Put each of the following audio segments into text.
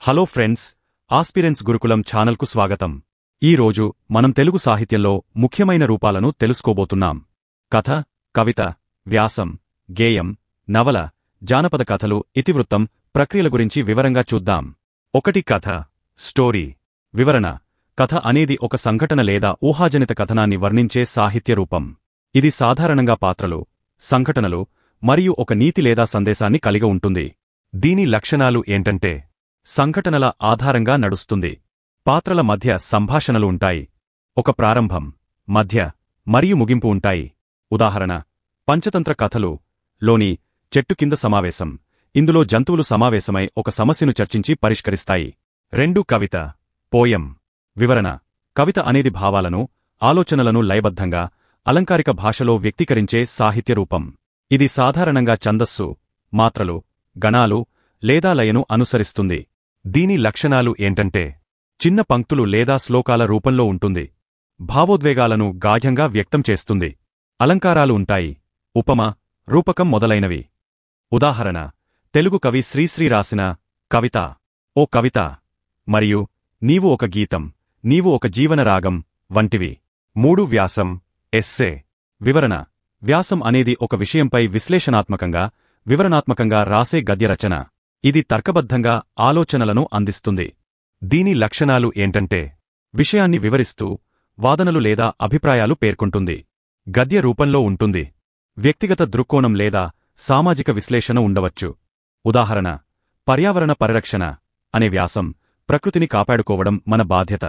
Hello friends, aspirants గురుకులం ఛానల్కు స్వాగతం. ఈరోజు మనం తెలుగు సాహిత్యంలో ముఖ్యమైన రూపాలను తెలుసుకోబోతున్నాం. కథ, కవిత, వ్యాసం, గేయం, నవల, జానపద కథలు, ఇతివృత్తం, ప్రక్రియల గురించి వివరంగా చూద్దాం. 1. కథ. స్టోరీ. వివరణ. కథ అనేది ఒక సంఘటన లేదా ఊహాజనిత కథనాన్ని వర్ణించే సాహిత్య రూపం. ఇది సాధారణంగా పాత్రలు, సంఘటనలు మరియు ఒక నీతి లేదా సందేశాన్ని కలిగి ఉంటుంది. దీని లక్షణాలు ఏంటంటే, సంఘటనల ఆధారంగా నడుస్తుంది. పాత్రల మధ్య సంభాషణలు ఉంటాయి. ఒక ప్రారంభం, మధ్య మరియు ముగింపు ఉంటాయి. ఉదాహరణ: పంచతంత్ర కథలు లోని చెట్టు కింద సమావేశం. ఇందులో జంతువులు సమావేశమై ఒక సమస్యను చర్చించి పరిష్కరిస్తాయి. 2. కవిత. పోయం. వివరణ. కవిత అనేది భావాలను, ఆలోచనలను లయబద్ధంగా, అలంకారిక భాషలో వ్యక్తీకరించే సాహిత్య రూపం. ఇది సాధారణంగా ఛందస్సు, మాత్రలు, గణాలు లేదా లయను అనుసరిస్తుంది. దీని లక్షణాలు ఏంటంటే, చిన్న పంక్తులు లేదా శ్లోకాల రూపంలో ఉంటుంది. భావోద్వేగాలను గాఢంగా వ్యక్తం చేస్తుంది. అలంకారాలు ఉంటాయి. ఉపమ, రూపకం మొదలైనవి. ఉదాహరణ: తెలుగు కవి శ్రీశ్రీ రాసిన కవిత, ఓ కవిత మరియు నీవు ఒక గీతం, నీవు ఒక జీవన రాగం వంటివి. 3. వ్యాసం, ఎస్సే. వివరణ. వ్యాసం అనేది ఒక విషయంపై విశ్లేషణాత్మకంగా, వివరణాత్మకంగా రాసే గద్యరచన. ఇది తర్కబద్ధంగా ఆలోచనలను అందిస్తుంది. దీని లక్షణాలు ఏంటంటే, విషయాన్ని వివరిస్తూ వాదనలు లేదా అభిప్రాయాలు పేర్కొంటుంది. గద్య రూపంలో ఉంటుంది. వ్యక్తిగత దృక్కోణం లేదా సామాజిక విశ్లేషణ ఉండవచ్చు. ఉదాహరణ: పర్యావరణ పరిరక్షణ అనే వ్యాసం, ప్రకృతిని కాపాడుకోవడం మన బాధ్యత.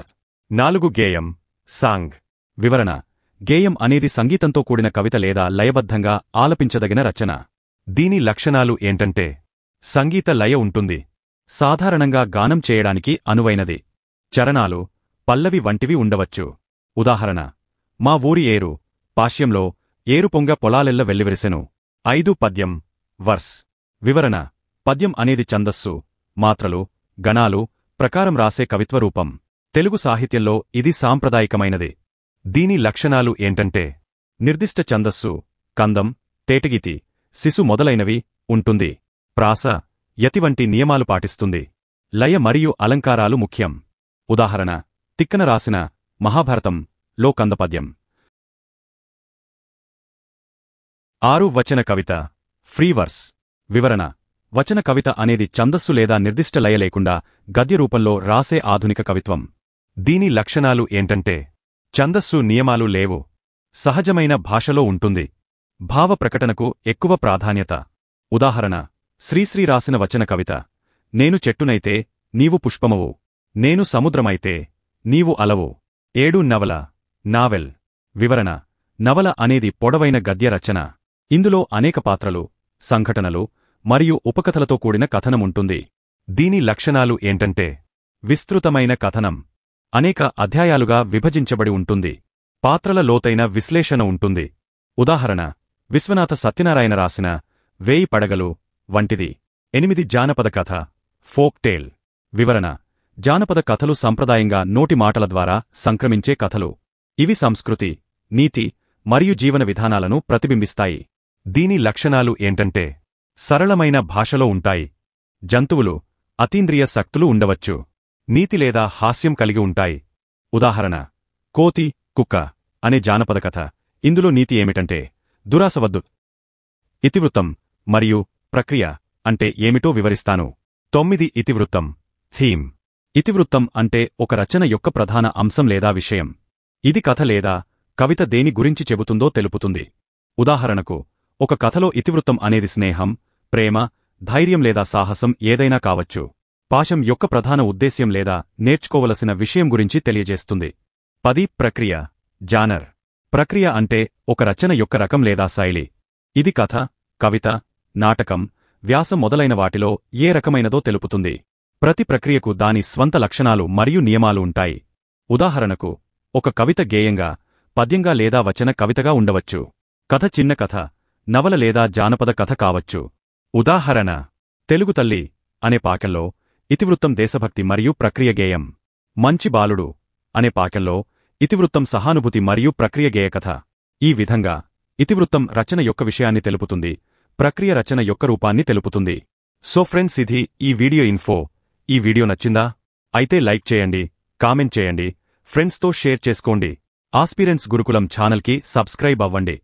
4. గేయం, సాంగ్. వివరణ. గేయం అనేది సంగీతంతో కూడిన కవిత లేదా లయబద్ధంగా ఆలపించదగిన రచన. దీని లక్షణాలు ఏంటంటే, సంగీత లయ ఉంటుంది. సాధారణంగా గానం చేయడానికి అనువైనది. చరణాలు, పల్లవి వంటివి ఉండవచ్చు. ఉదాహరణ: మా ఊరి ఏరు, పాశ్యంలో ఏరుపొంగ పొలాలెల్ల వెల్లివిరిసెను. 5. పద్యం, వర్స్. వివరణ. పద్యం అనేది ఛందస్సు, మాత్రలు, గణాలు ప్రకారం రాసే కవిత్వరూపం. తెలుగు సాహిత్యంలో ఇది సాంప్రదాయికమైనది. దీని లక్షణాలు ఏంటంటే, నిర్దిష్ట ఛందస్సు, కందం, తేటగీతి, శిశు మొదలైనవి ఉంటుంది. ప్రాస, యతి వంటి నియమాలు పాటిస్తుంది. లయ మరియు అలంకారాలు ముఖ్యం. ఉదాహరణ: తిక్కన రాసిన మహాభారతం లో కందపద్యం. 6. వచన కవిత, ఫ్రీ వర్స్. వివరణ. వచన కవిత అనేది ఛందస్సు లేదా నిర్దిష్ట లయ లేకుండా గద్య రూపంలో రాసే ఆధునిక కవిత్వం. దీని లక్షణాలు ఏంటంటే, ఛందస్సు నియమాలు లేవు. సహజమైన భాషలో ఉంటుంది. భావ ప్రకటనకు ఎక్కువ ప్రాధాన్యత. ఉదాహరణ: శ్రీశ్రీ రాసిన వచన కవిత: నేను చెట్టునైతే నీవు పుష్పమవు, నేను సముద్రమైతే నీవు అలవు. 7. నవల, నావెల్. వివరణ. నవల అనేది పొడవైన గద్య రచన. ఇందులో అనేక పాత్రలు, సంఘటనలు మరియు ఉపకథలతో కూడిన కథనముంటుంది. దీని లక్షణాలు ఏంటంటే, విస్తృతమైన కథనం, అనేక అధ్యాయాలుగా విభజించబడి ఉంటుంది. పాత్రల లోతైన విశ్లేషణ ఉంటుంది. ఉదాహరణ: విశ్వనాథ సత్యనారాయణ రాసిన 1000 పడగలు వంటిది. 8. జానపద కథ, ఫోక్ టేల్. వివరణ. జానపద కథలు సంప్రదాయంగా నోటి మాటల ద్వారా సంక్రమించే కథలు. ఇవి సంస్కృతి, నీతి మరియు జీవన విధానాలను ప్రతిబింబిస్తాయి. దీని లక్షణాలు ఏంటంటే, సరళమైన భాషలో ఉంటాయి. జంతువులు, అతీంద్రియ శక్తులు ఉండవచ్చు. నీతి లేదా హాస్యం కలిగి ఉంటాయి. ఉదాహరణ: కోతి, కుక్క అనే జానపద కథ. ఇందులో నీతి ఏమిటంటే, దురాసవద్దు. ఇతివృత్తం మరియు ప్రక్రియ అంటే ఏమిటో వివరిస్తాను. 9. ఇతివృత్తం, థీమ్. ఇతివృత్తం అంటే ఒక రచన యొక్క ప్రధాన అంశం లేదా విషయం. ఇది కథ లేదా కవిత దేని గురించి చెబుతుందో తెలుపుతుంది. ఉదాహరణకు, ఒక కథలో ఇతివృత్తం అనేది స్నేహం, ప్రేమ, ధైర్యం లేదా సాహసం ఏదైనా కావచ్చు. పాశం యొక్క ప్రధాన ఉద్దేశ్యం లేదా నేర్చుకోవలసిన విషయం గురించి తెలియజేస్తుంది. 10. ప్రక్రియ, జానర్. ప్రక్రియ అంటే ఒక రచన యొక్క రకం లేదా శైలి. ఇది కథ, కవిత, నాటకం, వ్యాసం మొదలైన వాటిలో ఏ రకమైనదో తెలుపుతుంది. ప్రతి ప్రక్రియకు దాని స్వంత లక్షణాలు మరియు నియమాలు ఉంటాయి. ఉదాహరణకు, ఒక కవిత గేయంగా, పద్యంగా లేదా వచన కవితగా ఉండవచ్చు. కథ చిన్న కథ, నవల లేదా జానపద కథ కావచ్చు. ఉదాహరణ: తెలుగు తల్లి అనే పాకెల్లో ఇతివృత్తం దేశభక్తి మరియు ప్రక్రియ గేయం. మంచి బాలుడు అనే పాకెల్లో ఇతివృత్తం సహానుభూతి మరియు ప్రక్రియ గేయకథ. ఈ విధంగా ఇతివృత్తం రచన యొక్క విషయాన్ని తెలుపుతుంది, ప్రక్రియ రచన యొక్క రూపాన్ని తెలుపుతుంది. సో ఫ్రెండ్స్, ఇది ఈ వీడియో ఇన్ఫో. ఈ వీడియో నచ్చిందా? అయితే లైక్ చేయండి, కామెంట్ చేయండి, ఫ్రెండ్స్తో షేర్ చేసుకోండి. ఆస్పిరెంట్స్ గురుకులం ఛానల్కి సబ్స్క్రైబ్ అవ్వండి.